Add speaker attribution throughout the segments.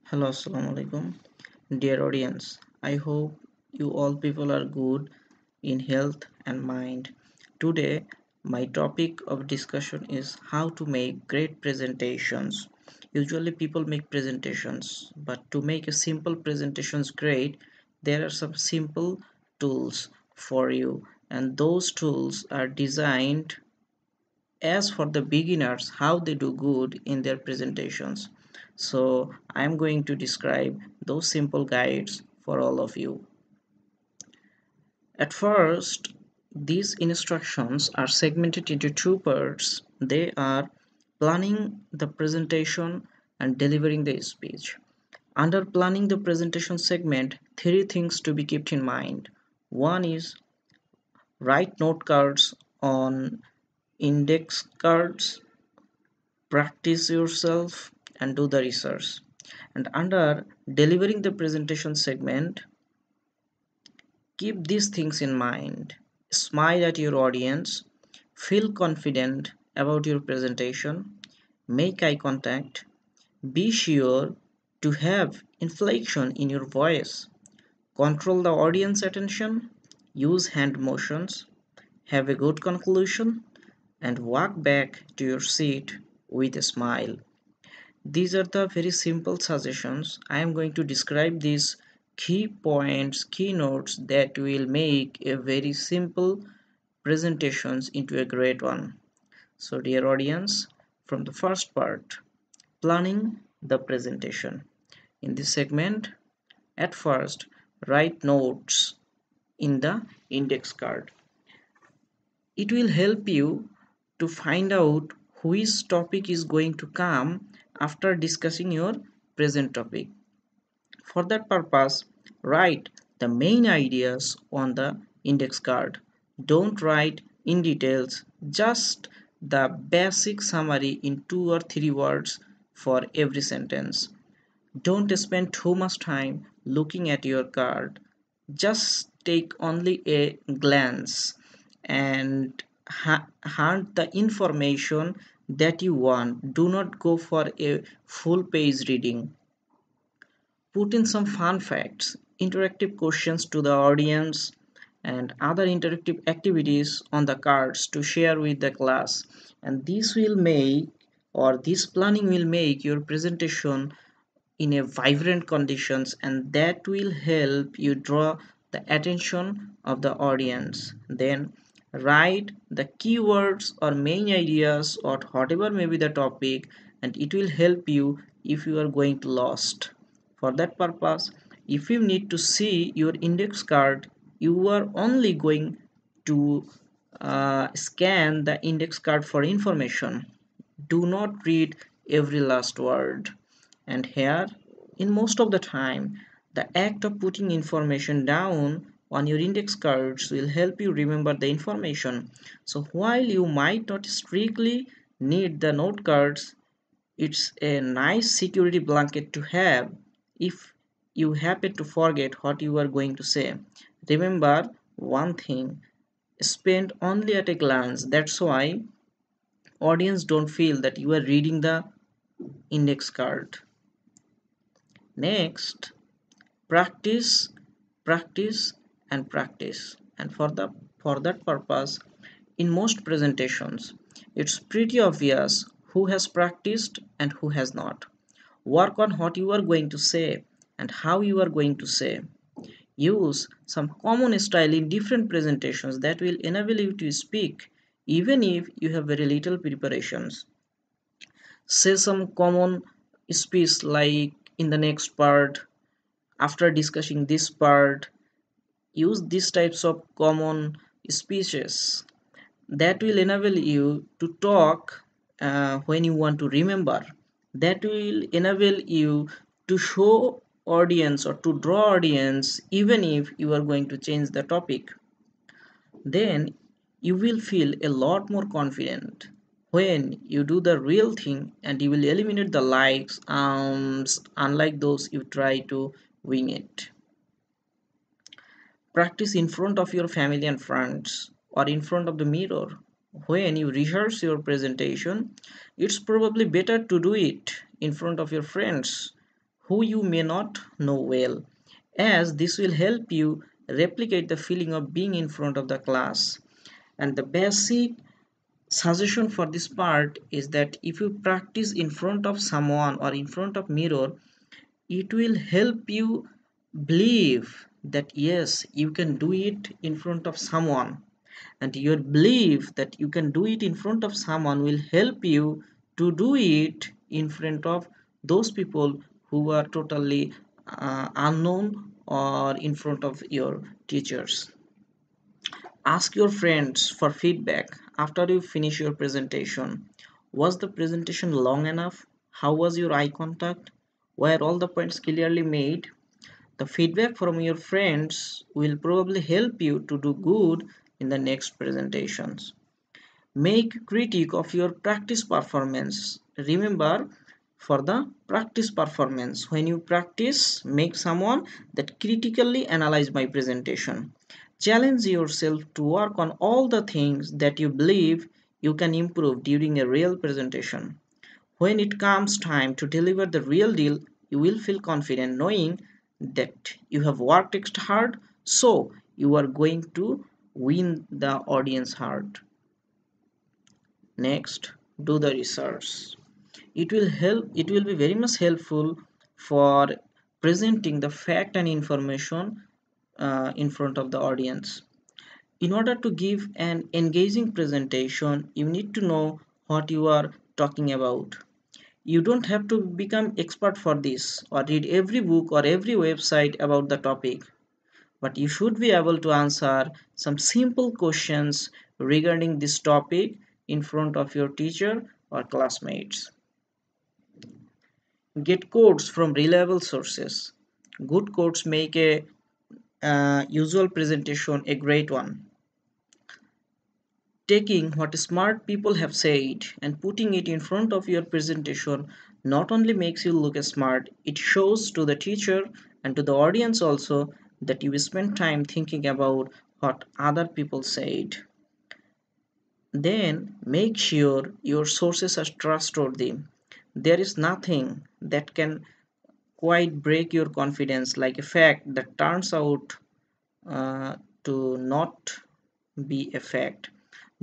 Speaker 1: Hello, assalamu alaikum, dear audience. I hope you all people are good in health and mind. Today, my topic of discussion is how to make great presentations. Usually, people make presentations, but to make a simple presentations great, there are some simple tools for you, and those tools are designed as for the beginners how they do good in their presentations. So I'm going to describe those simple guides for all of you. At first, these instructions are segmented into two parts. They are planning the presentation and delivering the speech. Under planning the presentation segment, three things to be kept in mind. One is write note cards on index cards, practice yourself and do the research. And under delivering the presentation segment, keep these things in mind. Smile at your audience, feel confident about your presentation, make eye contact, be sure to have inflection in your voice, control the audience attention, use hand motions, have a good conclusion, and walk back to your seat with a smile. These are the very simple suggestions. I am going to describe these key points, keynotes that will make a very simple presentations into a great one. So dear audience, from the first part, planning the presentation. In this segment, at first, write notes in the index card. It will help you to find out which topic is going to come after discussing your present topic. For that purpose, write the main ideas on the index card. Don't write in details, just the basic summary in 2 or 3 words for every sentence. Don't spend too much time looking at your card. Just take only a glance and hunt the information that you want. Do not go for a full page reading. Put in some fun facts, interactive questions to the audience, and other interactive activities on the cards to share with the class. And this planning will make your presentation in a vibrant conditions, and that will help you draw the attention of the audience. Then write the keywords or main ideas or whatever may be the topic, and it will help you if you are going to lost. For that purpose, if you need to see your index card, you are only going to scan the index card for information. Do not read every last word. And here, in most of the time, the act of putting information down on your index cards will help you remember the information. So while you might not strictly need the note cards, it's a nice security blanket to have if you happen to forget what you are going to say. Remember one thing, spend only at a glance. That's why audience don't feel that you are reading the index card. Next, practice, practice and practice. And for that purpose, in most presentations, it's pretty obvious who has practiced and who has not. Work on what you are going to say and how you are going to say. Use some common style in different presentations that will enable you to speak even if you have very little preparations. Say some common speech like in the next part, after discussing this part, use these types of common speeches that will enable you to talk when you want to remember. That will enable you to show audience or to draw audience even if you are going to change the topic. Then you will feel a lot more confident when you do the real thing, and you will eliminate the likes unlike those you try to wing it. Practice in front of your family and friends or in front of the mirror. When you rehearse your presentation, it's probably better to do it in front of your friends who you may not know well, as this will help you replicate the feeling of being in front of the class. And the basic suggestion for this part is that if you practice in front of someone or in front of mirror, it will help you believe that yes, you can do it in front of someone, and your belief that you can do it in front of someone will help you to do it in front of those people who are totally unknown, or in front of your teachers. Ask your friends for feedback after you finish your presentation. Was the presentation long enough? How was your eye contact? Were all the points clearly made? The feedback from your friends will probably help you to do good in the next presentations. Make critique of your practice performance. Remember, for the practice performance, when you practice, make someone that critically analyze my presentation. Challenge yourself to work on all the things that you believe you can improve during a real presentation. When it comes time to deliver the real deal, you will feel confident knowing that you have worked extra hard, so you are going to win the audience heart. Next, do the research. It will be very much helpful for presenting the fact and information in front of the audience. In order to give an engaging presentation, you need to know what you are talking about. You don't have to become expert for this or read every book or every website about the topic, but you should be able to answer some simple questions regarding this topic in front of your teacher or classmates. Get quotes from reliable sources. Good quotes make a usual presentation a great one. Taking what smart people have said and putting it in front of your presentation not only makes you look smart, it shows to the teacher and to the audience also that you spend time thinking about what other people said. Then make sure your sources are trustworthy. There is nothing that can quite break your confidence like a fact that turns out to not be a fact.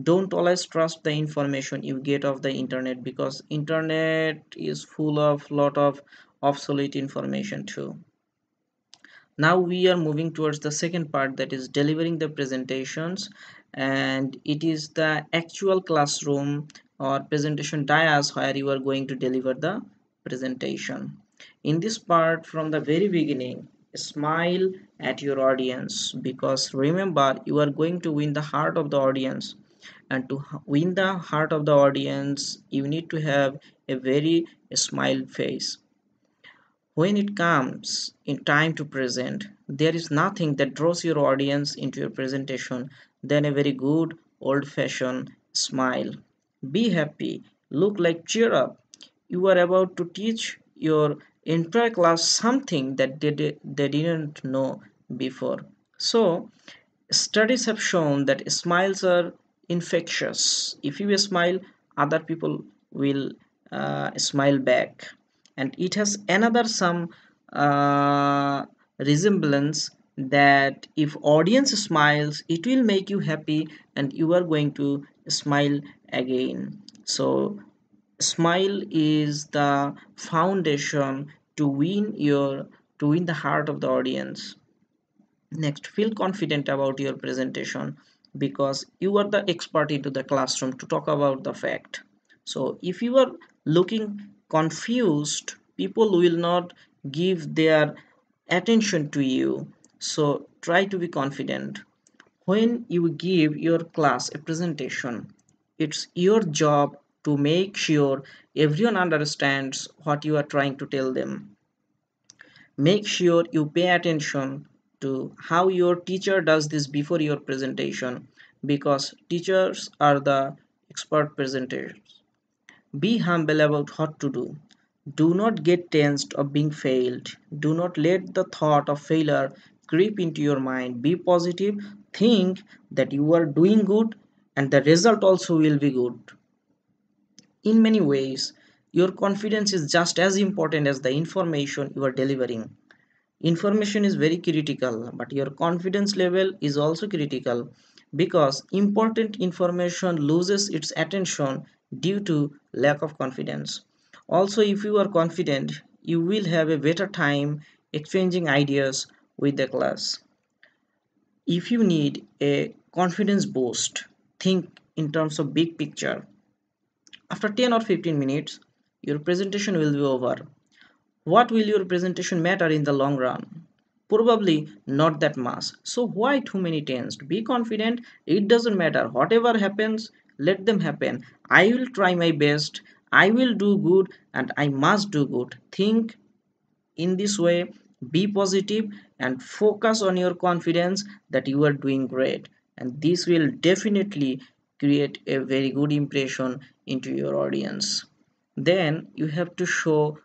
Speaker 1: Don't always trust the information you get off the internet, because internet is full of lot of obsolete information too. Now we are moving towards the second part, that is delivering the presentations, and it is the actual classroom or presentation dais where you are going to deliver the presentation. In this part, from the very beginning, smile at your audience, because remember, you are going to win the heart of the audience, and to win the heart of the audience you need to have a very smile face. When it comes in time to present, there is nothing that draws your audience into your presentation than a very good old-fashioned smile. Be happy, look like cheer up. You are about to teach your entire class something that they didn't know before. So, studies have shown that smiles are infectious. If you smile, other people will smile back. And it has another some resemblance that if audience smiles, it will make you happy and you are going to smile again. So smile is the foundation to win the heart of the audience. Next, feel confident about your presentation, because you are the expert into the classroom to talk about the fact. So if you are looking confused, people will not give their attention to you. So try to be confident. When you give your class a presentation, it's your job to make sure everyone understands what you are trying to tell them. Make sure you pay attention to how your teacher does this before your presentation, because teachers are the expert presenters. Be humble about what to do. Do not get tensed of being failed. Do not let the thought of failure creep into your mind. Be positive. Think that you are doing good and the result also will be good. In many ways, Your confidence is just as important as the information you are delivering. Information is very critical, but your confidence level is also critical because important information loses its attention due to lack of confidence. Also, if you are confident, you will have a better time exchanging ideas with the class. If you need a confidence boost, think in terms of big picture. After 10 or 15 minutes, your presentation will be over. What will your presentation matter in the long run? Probably not that much. So why too many tens? Be confident. It doesn't matter. Whatever happens, let them happen. I will try my best. I will do good and I must do good. Think in this way, be positive and focus on your confidence that you are doing great. And this will definitely create a very good impression into your audience. Then you have to show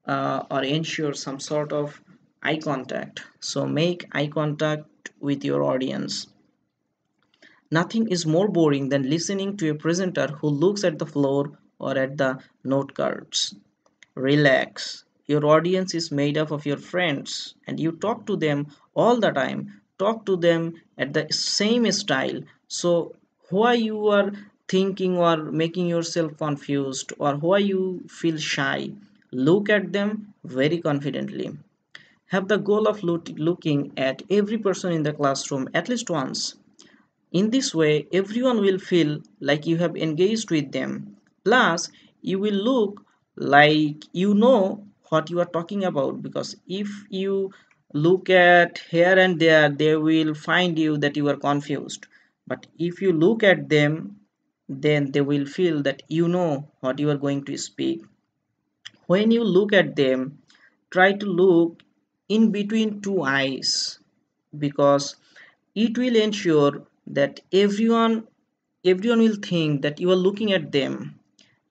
Speaker 1: or ensure some sort of eye contact. So make eye contact with your audience. Nothing is more boring than listening to a presenter who looks at the floor or at the note cards. Relax. Your audience is made up of your friends and you talk to them all the time. Talk to them at the same style. So why you are thinking or making yourself confused or why you feel shy, look at them very confidently. Have the goal of looking at every person in the classroom at least once. In this way, everyone will feel like you have engaged with them. Plus, you will look like you know what you are talking about because if you look at here and there, they will find you that you are confused. But if you look at them, then they will feel that you know what you are going to speak. When you look at them, try to look in between two eyes because it will ensure that everyone will think that you are looking at them,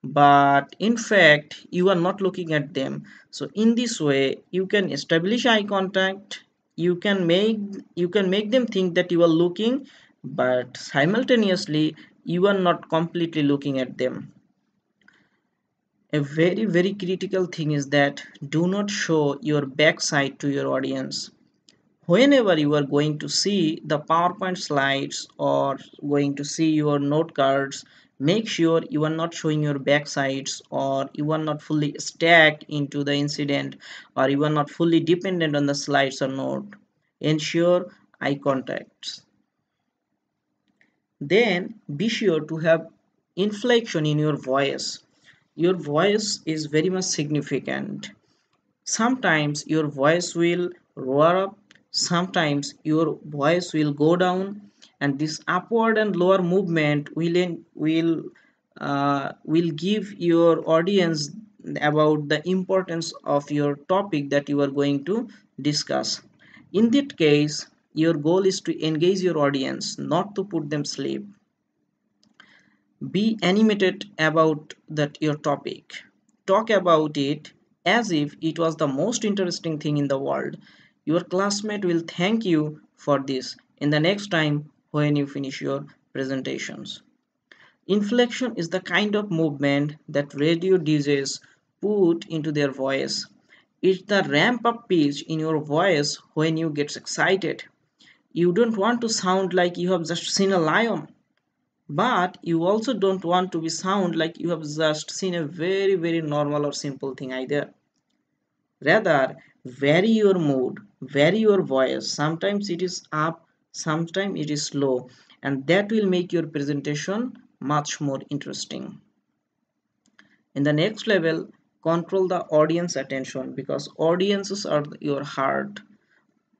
Speaker 1: but in fact you are not looking at them. So in this way you can establish eye contact. You can make them think that you are looking, but simultaneously you are not completely looking at them. A very critical thing is that do not show your backside to your audience. Whenever you are going to see the PowerPoint slides or going to see your note cards, make sure you are not showing your backsides or you are not fully stacked into the incident or you are not fully dependent on the slides or note. Ensure eye contacts. Then be sure to have inflection in your voice. Your voice is very much significant. Sometimes your voice will roar up, sometimes your voice will go down, and this upward and lower movement will give your audience about the importance of your topic that you are going to discuss. In that case, your goal is to engage your audience, not to put them sleep. Be animated about that your topic. Talk about it as if it was the most interesting thing in the world. Your classmate will thank you for this in the next time when you finish your presentations. Inflection is the kind of movement that radio DJs put into their voice. It's the ramp up pitch in your voice when you get excited. You don't want to sound like you have just seen a lion, but you also don't want to be sound like you have just seen a very normal or simple thing either. Rather, vary your mood, vary your voice. Sometimes it is up, sometimes it is low, and that will make your presentation much more interesting. In the next level, control the audience attention because audiences are your heart.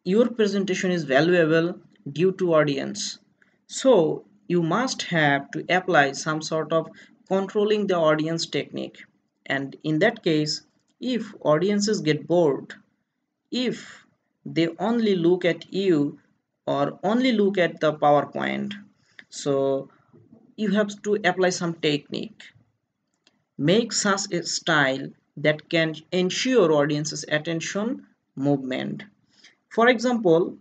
Speaker 1: Your presentation is valuable due to audience. So you must have to apply some sort of controlling the audience technique. And in that case, if audiences get bored, if they only look at you or only look at the PowerPoint, so you have to apply some technique. Make such a style that can ensure audience's attention movement. For example,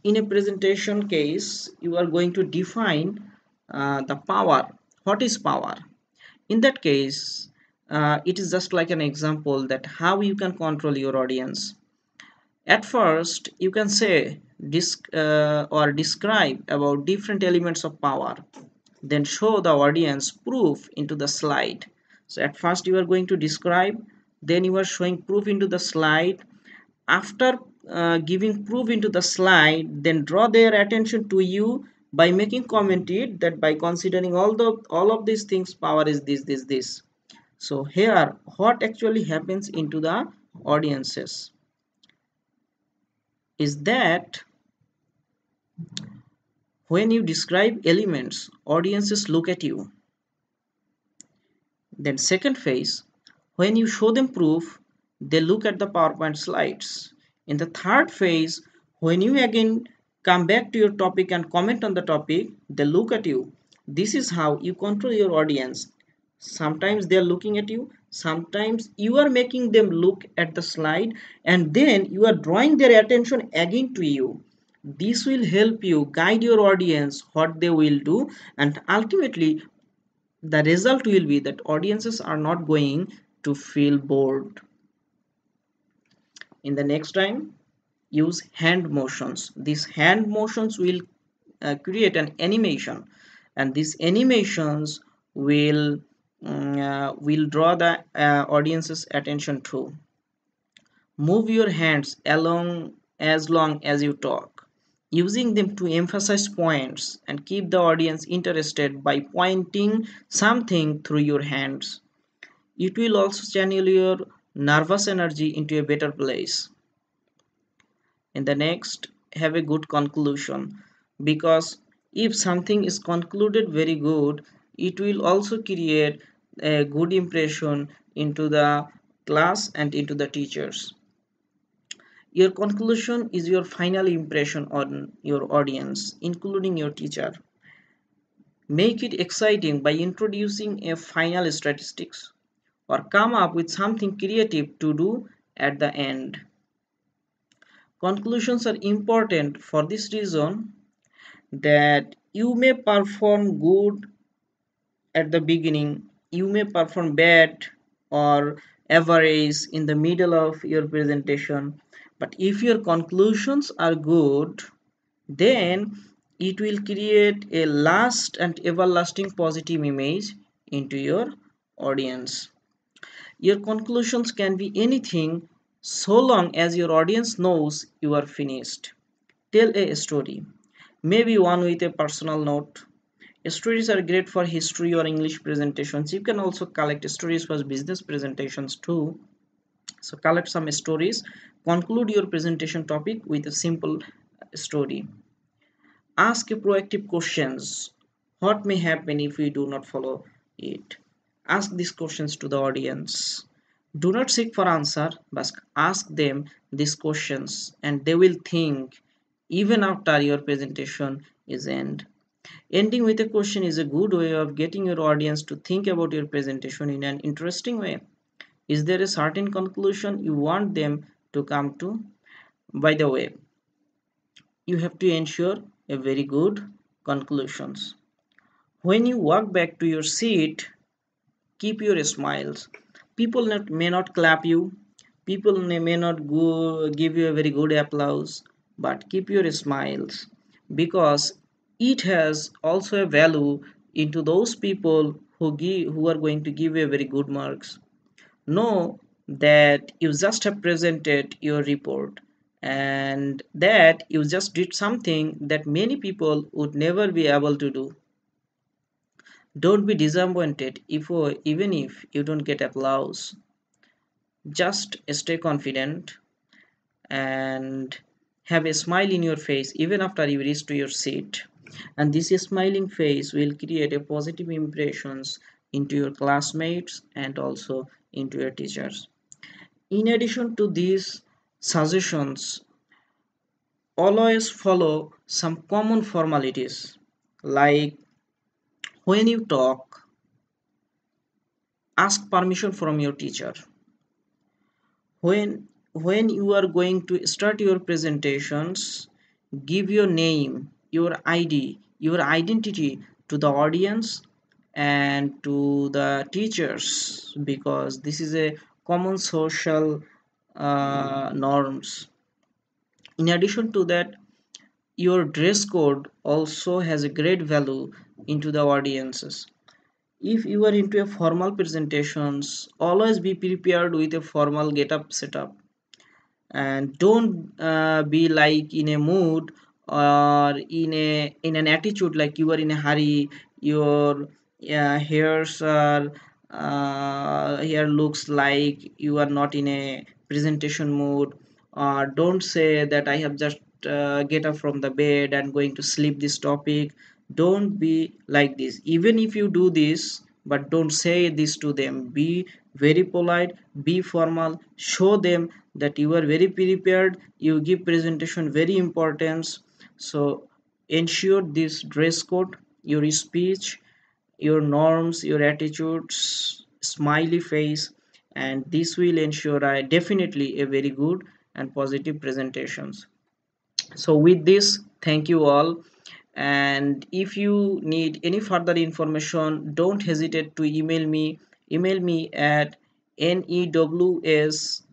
Speaker 1: in a presentation case you are going to define the power. What is power? In that case, It is just like an example that how you can control your audience. At first, you can say or describe about different elements of power, then show the audience proof into the slide. So at first you are going to describe, then you are showing proof into the slide. After giving proof into the slide, then draw their attention to you by making comment it that by considering all of these things, power is this. So here what actually happens into the audiences is that when you describe elements, audiences look at you. Then second phase, when you show them proof, they look at the PowerPoint slides. In the third phase, when you again come back to your topic and comment on the topic, they look at you. This is how you control your audience. Sometimes they are looking at you, sometimes you are making them look at the slide, and then you are drawing their attention again to you. This will help you guide your audience what they will do, and ultimately the result will be that audiences are not going to feel bored. In the next time, use hand motions. These hand motions will create an animation, and these animations will draw the audience's attention too. Move your hands along as long as you talk, using them to emphasize points and keep the audience interested by pointing something through your hands. It will also channel your nervous energy into a better place. In the next, have a good conclusion, because if something is concluded very good, it will also create a good impression into the class and into the teachers. Your conclusion is your final impression on your audience, including your teacher. Make it exciting by introducing a final statistics or come up with something creative to do at the end. Conclusions are important for this reason that you may perform good at the beginning, you may perform bad or average in the middle of your presentation, but if your conclusions are good, then it will create a last and everlasting positive image into your audience. Your conclusions can be anything so long as your audience knows you are finished. Tell a story, maybe one with a personal note. Stories are great for history or English presentations. You can also collect stories for business presentations too. So collect some stories. Conclude your presentation topic with a simple story. Ask proactive questions. What may happen if we do not follow it? Ask these questions to the audience. Do not seek for answer, but ask them these questions and they will think even after your presentation is end. Ending with a question is a good way of getting your audience to think about your presentation in an interesting way. Is there a certain conclusion you want them to come to? By the way, you have to ensure a very good conclusions. When you walk back to your seat, keep your smiles. People may not clap you, people may not give you a very good applause, but keep your smiles, because it has also a value into those people who are going to give you a very good marks. Know that you just have presented your report and that you just did something that many people would never be able to do. Don't be disappointed even if you don't get applause. Just stay confident and have a smile in your face even after you reach to your seat. And this smiling face will create a positive impressions into your classmates and also into your teachers. In addition to these suggestions, always follow some common formalities, like when you talk, ask permission from your teacher. When you are going to start your presentations, give your name, your ID, your identity to the audience, and to the teachers, because this is a common social norms. In addition to that, your dress code also has a great value into the audiences. If you are into a formal presentations, always be prepared with a formal get up setup, and don't be like in a mood or in an attitude like you are in a hurry. Your hairs are hair looks like you are not in a presentation mood. Don't say that I have just get up from the bed and going to sleep this topic. Don't be like this. Even if you do this, but don't say this to them. Be very polite, be formal, show them that you are very prepared, you give presentation very importance. So ensure this dress code, your speech, your norms, your attitudes, smiley face, and this will ensure definitely a very good and positive presentations. So with this, thank you all, and if you need any further information, don't hesitate to email me at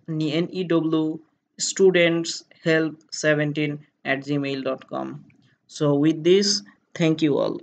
Speaker 1: new students help 17 at gmail.com. So with this, thank you all.